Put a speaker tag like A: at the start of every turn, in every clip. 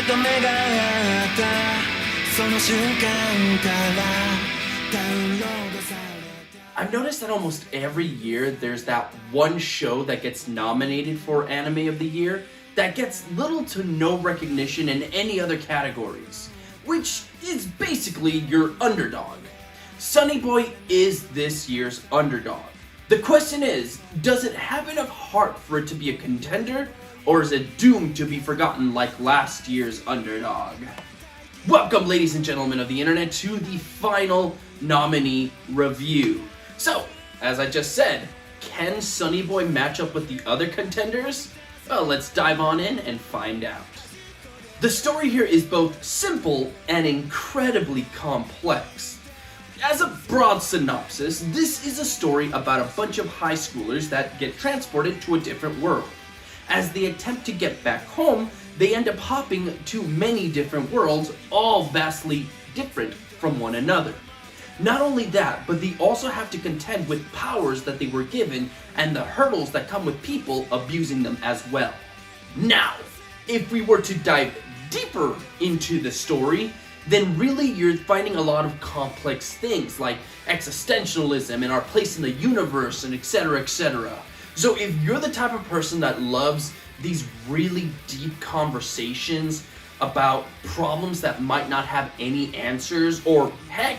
A: と目が合ったその瞬間からダウンロードされ
B: I've noticed that almost every year there's that one show that gets nominated for Anime of the Year that gets little to no recognition in any other categories, which is basically your underdog. Sonny Boy is this year's underdog. The question is, does it have enough heart for it to be a contender, or is it doomed to be forgotten like last year's underdog? Welcome, ladies and gentlemen of the internet, to the final nominee review. So, as I just said, can Sonny Boy match up with the other contenders? Well, let's dive on in and find out. The story here is both simple and incredibly complex. As a broad synopsis, this is a story about a bunch of high schoolers that get transported to a different world. As they attempt to get back home, they end up hopping to many different worlds, all vastly different from one another. Not only that, but they also have to contend with powers that they were given and the hurdles that come with people abusing them as well. Now, if we were to dive deeper into the story, then really you're finding a lot of complex things like existentialism and our place in the universe and etc, etc. So if you're the type of person that loves these really deep conversations about problems that might not have any answers, or heck,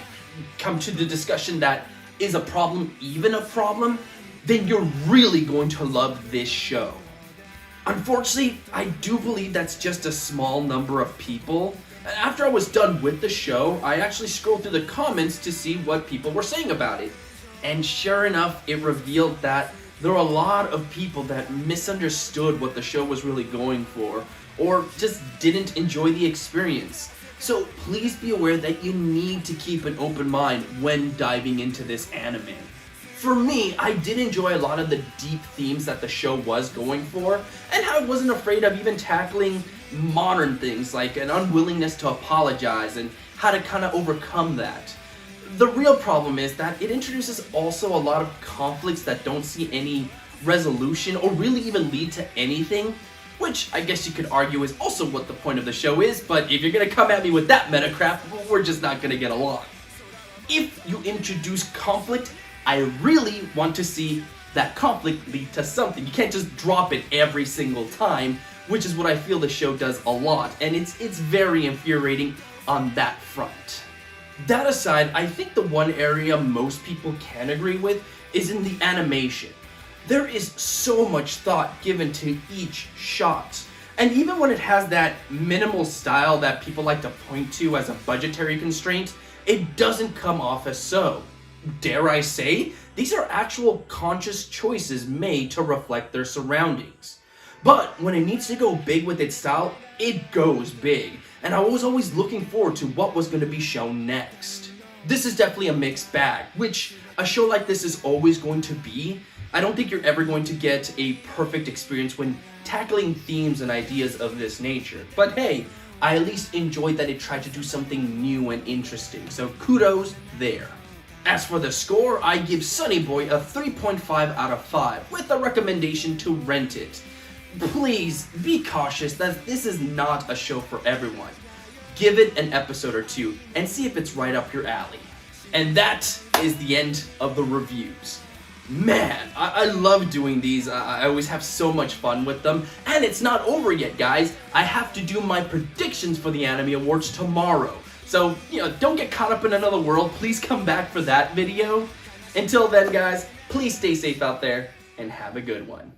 B: come to the discussion that is a problem even a problem, then you're really going to love this show. Unfortunately, I do believe that's just a small number of people. After I was done with the show, I actually scrolled through the comments to see what people were saying about it. And sure enough, it revealed that there were a lot of people that misunderstood what the show was really going for, or just didn't enjoy the experience. So please be aware that you need to keep an open mind when diving into this anime. For me, I did enjoy a lot of the deep themes that the show was going for, and how it wasn't afraid of even tackling modern things like an unwillingness to apologize and how to kind of overcome that. The real problem is that it introduces also a lot of conflicts that don't see any resolution or really even lead to anything, which I guess you could argue is also what the point of the show is, but if you're gonna come at me with that meta crap, we're just not gonna get along. If you introduce conflict, I really want to see that conflict lead to something. You can't just drop it every single time, which is what I feel the show does a lot, and it's very infuriating on that front. That aside, I think the one area most people can agree with is in the animation. There is so much thought given to each shot, and even when it has that minimal style that people like to point to as a budgetary constraint, it doesn't come off as so. Dare I say, these are actual conscious choices made to reflect their surroundings. But when it needs to go big with its style, it goes big, and I was always looking forward to what was going to be shown next. This is definitely a mixed bag, which a show like this is always going to be. I don't think you're ever going to get a perfect experience when tackling themes and ideas of this nature. But hey, I at least enjoyed that it tried to do something new and interesting, so kudos there. As for the score, I give Sonny Boy a 3.5 out of 5, with a recommendation to rent it. Please be cautious that this is not a show for everyone. Give it an episode or two and see if it's right up your alley. And that is the end of the reviews. Man, I love doing these. I always have so much fun with them. And it's not over yet, guys. I have to do my predictions for the Anime Awards tomorrow. So, don't get caught up in another world. Please come back for that video. Until then, guys, please stay safe out there and have a good one.